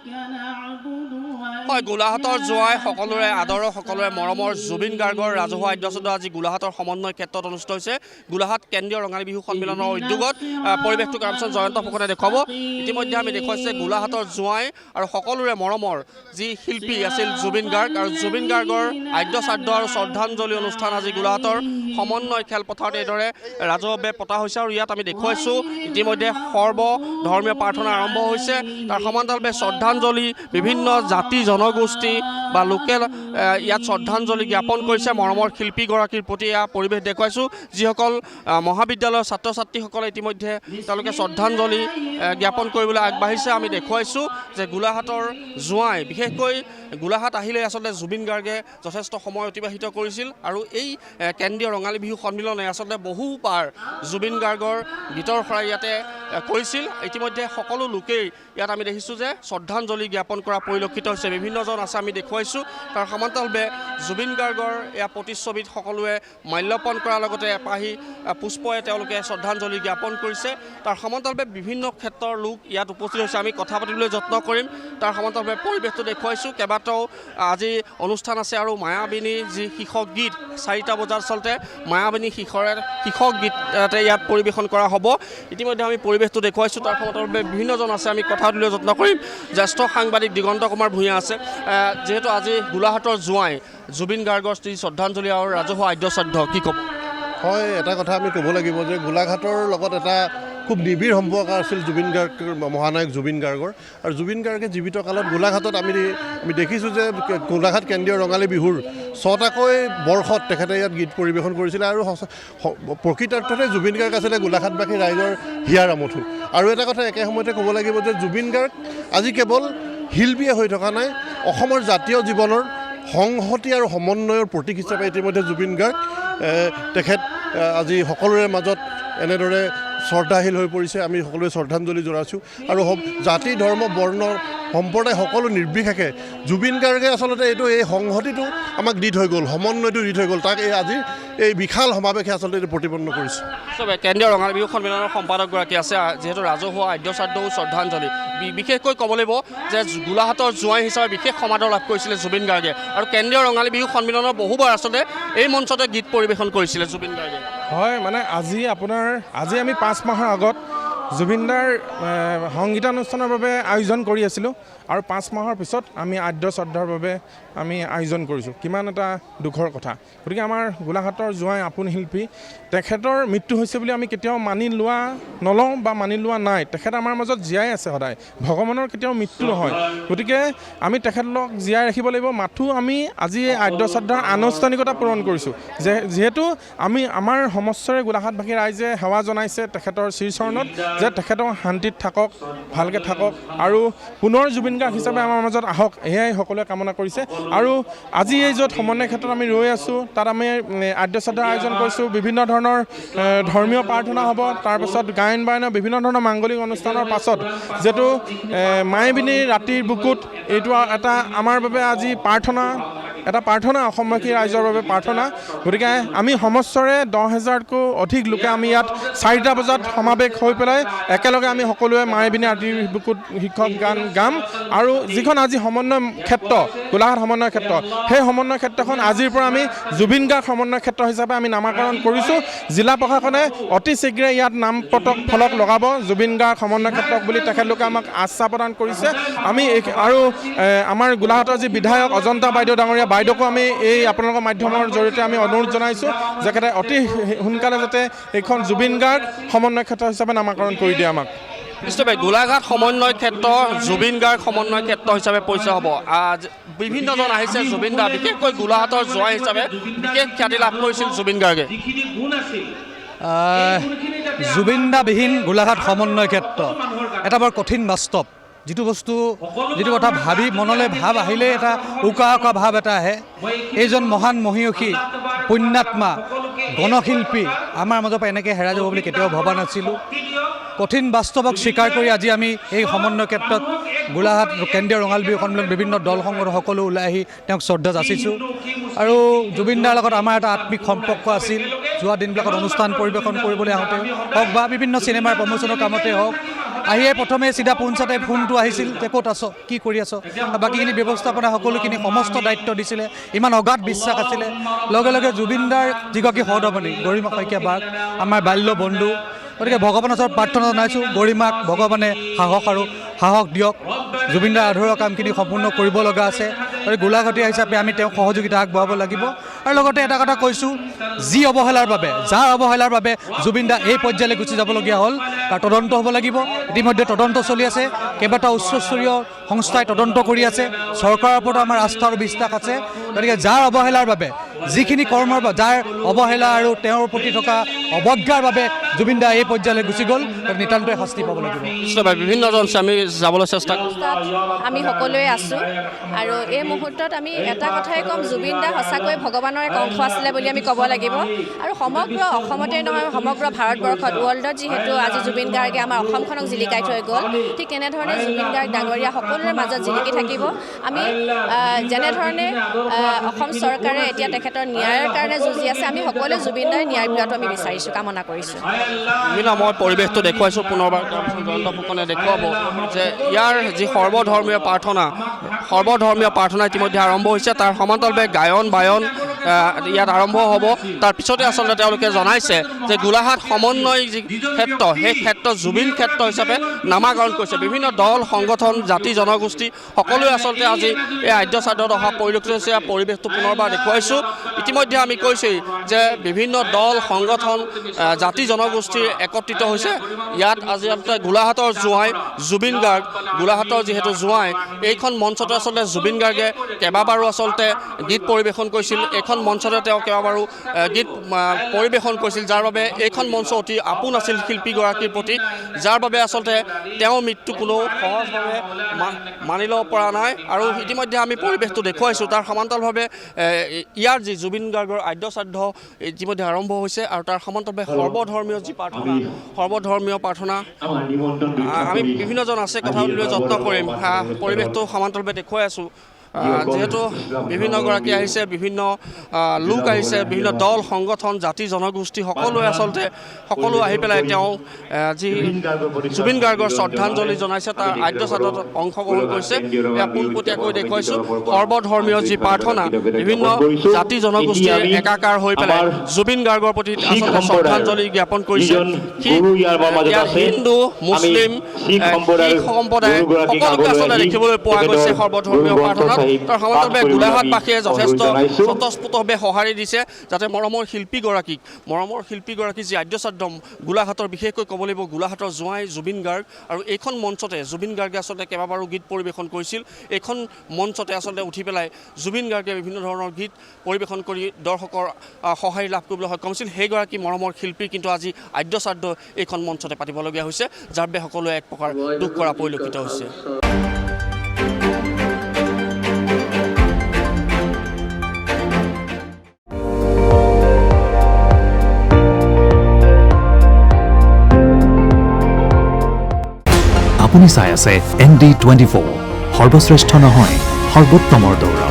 হয়, গোলাঘাটৰ জোৱাই সকলোৰে আদৰৰ সকলোৰে মৰমৰ জুবিন গাৰ্গৰ ৰাজহুৱা আদ্যসদ্য আজি গোলাঘাটৰ সমন্বয় ক্ষেত্ৰত অনুষ্ঠিত হৈছে। গোলাঘাট কেন্দ্ৰীয় ৰঙালী বিহু সন্মিলনৰ উদ্যোগত পৰিৱেশটো কামচন জয়ন্ত ফুকনে দেখুৱাব। ইতিমধ্যে আমি দেখুৱাইছে গোলাঘাটৰ জোৱাই আৰু সকলোৰে মৰমৰ যি শিল্পী আছিল জুবিন গাৰ্গ, আৰু জুবিন গাৰ্গৰ আদ্যশ্ৰাদ্ধ আৰু শ্ৰদ্ধাঞ্জলি অনুষ্ঠান আজি গোলাঘাটৰ সমন্বয় খেলপথাৰত এইদৰে ৰাজহুৱাভাৱে পতা হৈছে। আৰু ইয়াত আমি দেখুৱাইছোঁ ইতিমধ্যে সৰ্বধৰ্মীয় প্ৰাৰ্থনা আৰম্ভ হৈছে। তাৰ সমান্তৰালভাৱে শ্ৰদ্ধাঞ্জলি বিভিন্ন জাতি জনগোষ্ঠী বা লোকে ইয়াত শ্ৰদ্ধাঞ্জলি জ্ঞাপন কৰিছে মৰমৰ শিল্পীগৰাকীৰ প্ৰতি। এয়া পৰিৱেশ দেখুৱাইছোঁ, যিসকল মহাবিদ্যালয়ৰ ছাত্ৰ ছাত্ৰীসকলে ইতিমধ্যে তেওঁলোকে শ্ৰদ্ধাঞ্জলি জ্ঞাপন কৰিবলৈ আগবাঢ়িছে। আমি দেখুৱাইছোঁ যে গোলাঘাটৰ জোৱাই, বিশেষকৈ গোলাঘাট আহিলে আচলতে জুবিন গাৰ্গে যথেষ্ট সময় অতিবাহিত কৰিছিল, আৰু এই কেন্দ্ৰীয় ৰঙালী বিহু সন্মিলনে আচলতে বহুবাৰ জুবিন গাৰ্গৰ গীতৰ শৰাই ইয়াতে কৰিছিল। ইতিমধ্যে সকলো লোকেই ইয়াত আমি দেখিছোঁ যে শ্ৰদ্ধাঞ্জলি জ্ঞাপন কৰা পৰিলক্ষিত হৈছে। বিভিন্নজন আছে আমি দেখুৱাইছোঁ। তাৰ সমান্তৰালভাৱে জুবিন গাৰ্গৰ এয়া প্ৰতিচ্ছবিত সকলোৱে মাল্যৰ্পণ কৰাৰ লগতে এপাহি পুষ্পৰে তেওঁলোকে শ্ৰদ্ধাঞ্জলি জ্ঞাপন কৰিছে। তাৰ সমান্তৰালভাৱে বিভিন্ন ক্ষেত্ৰৰ লোক ইয়াত উপস্থিত হৈছে। আমি কথা পাতিবলৈ যত্ন কৰিম। তাৰ সমান্তৰালভাৱে পৰিৱেশটো দেখুৱাইছোঁ। কেইবাটাও আজি অনুষ্ঠান আছে, আৰু মায়াবিনী যি শীৰ্ষক গীত 4টা বজাত আচলতে মায়াবিনী শীৰ্ষক গীত ইয়াত পৰিৱেশন কৰা হ'ব। ইতিমধ্যে আমি পৰিৱেশটো দেখুৱাইছোঁ। তাৰ সমান্তৰালভাৱে বিভিন্নজন আছে, আমি কথা পাতিবলৈ যত্ন কৰিম। জ্যেষ্ঠ সাংবাদিক দিগন্ত কুমাৰ ভূঞা আছে। যিহেতু আজি গোলাঘাটৰ জোৱাই জুবিন গাৰ্গৰ স্ত্ৰী শ্ৰদ্ধাঞ্জলি আৰু ৰাজহুৱা আদ্যশ্ৰাদ্ধ, কি ক'ব? হয়, এটা কথা আমি ক'ব লাগিব যে গোলাঘাটৰ লগত এটা খুব নিবিড় সম্পৰ্ক আছিল জুবিন গাৰ্গৰ, মহানায়ক জুবিন গাৰ্গৰ। আৰু জুবিন গাৰ্গে জীৱিত কালত গোলাঘাটত আমি দেখিছোঁ যে গোলাঘাট কেন্দ্ৰীয় ৰঙালী বিহুৰ 6টাকৈ বৰ্ষত তেখেতে ইয়াত গীত পৰিৱেশন কৰিছিলে। আৰু প্ৰকৃতাৰ্থতে জুবিন গাৰ্গ আছিলে গোলাঘাটবাসী ৰাইজৰ হিয়াৰ আমঠু। আৰু এটা কথা একে সময়তে ক'ব লাগিব যে জুবিন গাৰ্গ আজি কেৱল শিল্পীয়ে হৈ থকা নাই, অসমৰ জাতীয় জীৱনৰ সংহতি আৰু সমন্বয়ৰ প্ৰতীক হিচাপে ইতিমধ্যে জুবিন গাৰ্গ তেখেত আজি সকলোৰে মাজত এনেদৰে শ্ৰদ্ধাশীল হৈ পৰিছে। আমি সকলোৱে শ্ৰদ্ধাঞ্জলি জনাইছোঁ। আৰু জাতি ধৰ্ম বৰ্ণ সম্প্ৰদায় সকলো নিৰ্বিশেষে জুবিন গাৰ্গে আচলতে এই সংহতিটো আমাক দি থৈ গ'ল, সমন্বয়টো দি থৈ গ'ল। তাক আজি এই বিশাল সমাৱেশে আচলতে এইটো প্ৰতিপন্ন কৰিছে। কেন্দ্ৰীয় ৰঙালী বিহু সন্মিলনৰ সম্পাদকগৰাকী আছে, যিহেতু ৰাজহুৱা আদ্যশ্ৰাদ্ধও শ্ৰদ্ধাঞ্জলি। বিশেষকৈ ক'ব লাগিব যে গোলাঘাটৰ জোৱাই হিচাপে বিশেষ সমাদৰ লাভ কৰিছিলে জুবিন গাৰ্গে, আৰু কেন্দ্ৰীয় ৰঙালী বিহু সন্মিলনৰ বহুবাৰ আচলতে এই মঞ্চতে গীত পৰিৱেশন কৰিছিলে জুবিন গাৰ্গে। হয়, মানে আজি আমি 5 মাহৰ আগত জুবিনদাৰ সংগীতানুষ্ঠানৰ বাবে আয়োজন কৰি আছিলোঁ, আৰু 5 মাহৰ পিছত আমি আদ্যশ্ৰদ্ধাৰ বাবে আমি আয়োজন কৰিছোঁ। কিমান এটা দুখৰ কথা। গতিকে আমাৰ গোলাঘাটৰ জোৱাই আপোন শিল্পী, তেখেতৰ মৃত্যু হৈছে বুলি আমি কেতিয়াও নলওঁ বা মানি লোৱা নাই। তেখেত আমাৰ মাজত জীয়াই আছে সদায়, ভগৱানৰ কেতিয়াও মৃত্যু নহয়। গতিকে আমি তেখেতলোকক জীয়াই ৰাখিব লাগিব। মাথো আমি আজি এই আদ্যশ্ৰদ্ধাৰ আনুষ্ঠানিকতা পূৰণ কৰিছোঁ, যিহেতু আমাৰ সমস্যৰে গোলাঘাটবাসী ৰাইজে সেৱা জনাইছে তেখেতৰ শ্ৰীচৰণত, যে তেখেতৰ শান্তিত থাকক, ভালকৈ থাকক, আৰু পুনৰ জুবিন গাৰ্গ হিচাপে আমাৰ মাজত আহক, এয়াই সকলোৱে কামনা কৰিছে। আৰু আজি এই য'ত সমন্বয় ক্ষেত্ৰত আমি ৰৈ আছোঁ, তাত আমি আদ্যশ্ৰদ্ধাৰ আয়োজন কৰিছোঁ। বিভিন্ন ধৰণৰ ধৰ্মীয় প্ৰাৰ্থনা হ'ব, তাৰপাছত গায়ন বায়নৰ বিভিন্ন ধৰণৰ মাংগলিক অনুষ্ঠানৰ পাছত যিহেতু মায়াবিনী ৰাতিৰ বুকুত, এইটো এটা আমাৰ বাবে আজি প্ৰাৰ্থনা, অসমবাসী ৰাইজৰ বাবে প্ৰাৰ্থনা। গতিকে আমি সমস্যৰে 10,000তকৈ অধিক লোকে আমি ইয়াত 4টা বজাত সমাৱেশ হৈ পেলাই একেলগে আমি সকলোৱে মায়াবিনী ৰাতিৰ বুকুত শীৰ্ষক গান গাম। আৰু যিখন আজি সমন্বয় ক্ষেত্ৰ, গোলাঘাট সমন্বয় ক্ষেত্ৰ, সেই সমন্বয় ক্ষেত্ৰখন আজিৰ পৰা আমি জুবিন গাৰ্গ সমন্বয় ক্ষেত্ৰ হিচাপে আমি নামাকৰণ কৰিছোঁ। জিলা প্ৰশাসনে অতি শীঘ্ৰে ইয়াত নাম ফলক লগাব, জুবিন গাৰ্গ সমন্বয় ক্ষেত্ৰক বুলি তেখেতলোকে আমাক আশ্বাস প্ৰদান কৰিছে। আমি আৰু আমাৰ গোলাঘাটৰ যি বিধায়ক অজন্তা বাইদেউকো আমি এই আপোনালোকৰ মাধ্যমৰ জৰিয়তে আমি অনুৰোধ জনাইছোঁ যে অতি সোনকালে যাতে এইখন জুবিন গাৰ্গ সমন্বয় ক্ষেত্ৰ হিচাপে নামাকৰণ কৰি দিয়ে আমাক। গোলাঘাট সমন্বয় ক্ষেত্ৰ জুবিন গাৰ্গ সমন্বয় ক্ষেত্ৰ হিচাপে পৰিচয় হ'ব। বিভিন্নজন আহিছে জুবিন দা, বিশেষকৈ গোলাঘাটৰ জোৱাই হিচাপে বিশেষ খ্যাতি লাভ কৰিছিল জুবিন গাৰ্গে। জুবিন দাবিহীন গোলাঘাট সমন্বয় ক্ষেত্ৰ এটা বৰ কঠিন বাস্তৱ। যিটো কথা মনলৈ ভাৱ আহিলে এটা উকা ভাৱ এটা আহে। এইজন মহান মহিয়সী, পুণ্যাত্মা, গণশিল্পী আমাৰ মাজৰ পৰা এনেকৈ হেৰাই যাব বুলি কেতিয়াও ভবা নাছিলোঁ। কঠিন বাস্তৱক স্বীকাৰ কৰি আজি আমি এই সমন্বয় ক্ষেত্ৰত গোলাঘাট কেন্দ্ৰীয় ৰঙালী বিহু সন্মিলন বিভিন্ন দল সংগঠন সকলো ওলাই আহি তেওঁক শ্ৰদ্ধা যাচিছোঁ। আৰু জুবিন দাৰ লগত আমাৰ এটা আত্মিক সম্পৰ্ক আছিল। যোৱা দিনবিলাকত অনুষ্ঠান পৰিৱেশন কৰিবলৈ আহোঁতে হওক বা বিভিন্ন চিনেমাৰ প্ৰমোচনৰ কামতে হওক, আহিয়ে প্ৰথমে চিধা পোনচাতে ফোনটো আহিছিল যে ক'ত আছ, কি কৰি আছ, বাকীখিনি ব্যৱস্থাপনা সকলোখিনি সমস্ত দায়িত্ব দিছিলে, ইমান অগাধ বিশ্বাস আছিলে। লগে লগে জুবিনদাৰ যিগৰাকী সহধৰ্মিণী গৰিমা শইকীয়া বাক, আমাৰ বাল্য বন্ধু, গতিকে ভগৱানৰ ওচৰত প্ৰাৰ্থনা জনাইছোঁ গৰিমাক ভগৱানে সাহস দিয়ক, জুবিনদাৰ আধৰুৱা কামখিনি সম্পূৰ্ণ কৰিব লগা আছে। গতিকে গোলাঘটীয়া হিচাপে আমি তেওঁক সহযোগিতা আগবঢ়াব লাগিব। আৰু লগতে এটা কথা কৈছোঁ, যি অৱহেলাৰ বাবে, যাৰ অৱহেলাৰ বাবে জুবিনদা এই পৰ্যায়লৈ গুচি যাবলগীয়া হ'ল, তাৰ তদন্ত হ'ব লাগিব। ইতিমধ্যে তদন্ত চলি আছে, কেইবাটাও উচ্চস্তৰীয় সংস্থাই তদন্ত কৰি আছে। চৰকাৰৰ ওপৰত আমাৰ আস্থা আৰু বিশ্বাস আছে। গতিকে যাৰ অৱহেলাৰ বাবে, যিখিনি কৰ্মৰ বাবে, যাৰ অৱহেলা আৰু তেওঁৰ প্ৰতি থকা অৱজ্ঞাৰ বাবে জুবিনদা এই পৰ্যায়লৈ গুচি গ'ল, নিতান্তই শাস্তি পাব লাগিব। বিভিন্নজন আমি যাবলৈ চেষ্টা আমি সকলোৱে আছোঁ আৰু এই মুহূৰ্তত আমি এটা কথাই ক'ম, জুবিনদা সঁচাকৈ ভগৱানৰ এক অংশ আছিলে বুলি আমি ক'ব লাগিব। আৰু সমগ্ৰ অসমতে নহয়, সমগ্ৰ ভাৰতবৰ্ষত, ৱৰ্ল্ডত যিহেতু আজি জুবিন গাৰ্গে আমাৰ অসমখনক জিলিকাই থৈ গ'ল, ঠিক তেনেধৰণে জুবিন গাৰ্গ ডাঙৰীয়া সকলোৰে মাজত জিলিকি থাকিব। আমি যেনেধৰণে অসম চৰকাৰে এতিয়া তেখেতৰ ন্যায়ৰ কাৰণে যুঁজি আছে, আমি সকলোৱে জুবিনদাৰ ন্যায় পোৱাটো আমি বিচাৰিছোঁ, কামনা কৰিছোঁ। মই পৰিৱেশটো দেখুৱাইছোঁ, পুনৰবাৰ জয়ন্ত ফুকনে দেখুৱাব যে ইয়াৰ যি সৰ্বধৰ্মীয় প্ৰাৰ্থনা ইতিমধ্যে আৰম্ভ হৈছে। তাৰ সমান্তৰালভাৱে গায়ন বায়ন ইয়াত আৰম্ভ হ'ব। তাৰ পিছতে আচলতে তেওঁলোকে জনাইছে যে গোলাঘাট সমন্বয় যি ক্ষেত্ৰ, সেই ক্ষেত্ৰ জুবিন ক্ষেত্ৰ হিচাপে নামাকৰণ কৰিছে। বিভিন্ন দল, সংগঠন, জাতি জনগোষ্ঠী সকলোৱে আচলতে আজি এই আদ্য চাদত অহা পৰিলক্ষিত হৈছে। পৰিৱেশটো পুনৰবাৰ দেখুৱাইছোঁ। ইতিমধ্যে আমি কৈছোঁৱেই যে বিভিন্ন দল, সংগঠন, জাতি জনগোষ্ঠীৰ একত্ৰিত হৈছে ইয়াত। আজি গোলাঘাটৰ জোঁৱাই জুবিন গাৰ্গ, গোলাঘাটৰ যিহেতু জোঁৱাই, এইখন মঞ্চতে আচলতে জুবিন গাৰ্গে কেইবাবাৰো আচলতে গীত পৰিৱেশন কৰিছিল। এইখন মঞ্চতে তেওঁ কেইবাবাৰো গীত পৰিৱেশন কৰিছিল, যাৰ বাবে এইখন মঞ্চ অতি আপোন আছিল শিল্পীগৰাকীৰ প্ৰতি, যাৰ বাবে আচলতে তেওঁৰ মৃত্যু কোনো সহজভাৱে মানি ল'ব পৰা নাই। আৰু ইতিমধ্যে আমি পৰিৱেশটো দেখুৱাইছোঁ। তাৰ সমান্তৰালভাৱে ইয়াৰ যি জুবিন গাৰ্গৰ আদ্য শ্ৰাদ্ধ ইতিমধ্যে আৰম্ভ হৈছে। আৰু তাৰ সমান্তৰালভাৱে সৰ্বধৰ্মীয় প্ৰাৰ্থনা আমি বিভিন্নজন আছে, কথা পাতিবলৈ যত্ন কৰিম। পৰিৱেশটো সমান্তৰালভাৱে দেখুৱাই আছোঁ। যিহেতু বিভিন্নগৰাকী আহিছে, বিভিন্ন লোক আহিছে, বিভিন্ন দল, সংগঠন, জাতি জনগোষ্ঠী সকলো আহি পেলাই তেওঁ যি জুবিন গাৰ্গৰ শ্ৰদ্ধাঞ্জলি জনাইছে, তাৰ আদ্য শ্ৰাদ্ধত অংশগ্ৰহণ কৰিছে। এয়া পোনপটীয়াকৈ দেখুৱাইছোঁ। সৰ্বধৰ্মীয় যি প্ৰাৰ্থনা, বিভিন্ন জাতি জনগোষ্ঠীৰ একাকাৰ হৈ পেলাই জুবিন গাৰ্গৰ প্ৰতি আচলতে শ্ৰদ্ধাঞ্জলি জ্ঞাপন কৰিছে। হিন্দু, মুছলিম, শিখ সম্প্ৰদায় সকলোকে আচলতে দেখিবলৈ পোৱা গৈছে সৰ্বধৰ্মীয় প্ৰাৰ্থনাত। তাৰ সমান্তৰালভাৱে গোলাঘাটবাসীয়ে যথেষ্ট স্বতঃস্ফূৰ্তভাৱে সঁহাৰি দিছে, যাতে মৰমৰ শিল্পীগৰাকী যি আদ্য শ্ৰাদ্ধ গোলাঘাটৰ, বিশেষকৈ ক'ব লাগিব গোলাঘাটৰ জোঁৱাই জুবিন গাৰ্গ। আৰু এইখন মঞ্চতে জুবিন গাৰ্গে আচলতে কেইবাবাৰো গীত পৰিৱেশন কৰিছিল। এইখন মঞ্চতে আচলতে উঠি পেলাই জুবিন গাৰ্গে বিভিন্ন ধৰণৰ গীত পৰিৱেশন কৰি দৰ্শকৰ সঁহাৰি লাভ কৰিবলৈ সক্ষম হৈছিল। সেইগৰাকী মৰমৰ শিল্পীৰ কিন্তু আজি আদ্য শ্ৰাদ্ধ এইখন মঞ্চতে পাতিবলগীয়া হৈছে, যাৰ বাবে সকলোৱে এক প্ৰকাৰ দুখ কৰা পৰিলক্ষিত হৈছে। আপুনি চাই আছে ND24, সৰ্বশ্ৰেষ্ঠ নহয়, সৰ্বোত্তমৰ দৌৰা।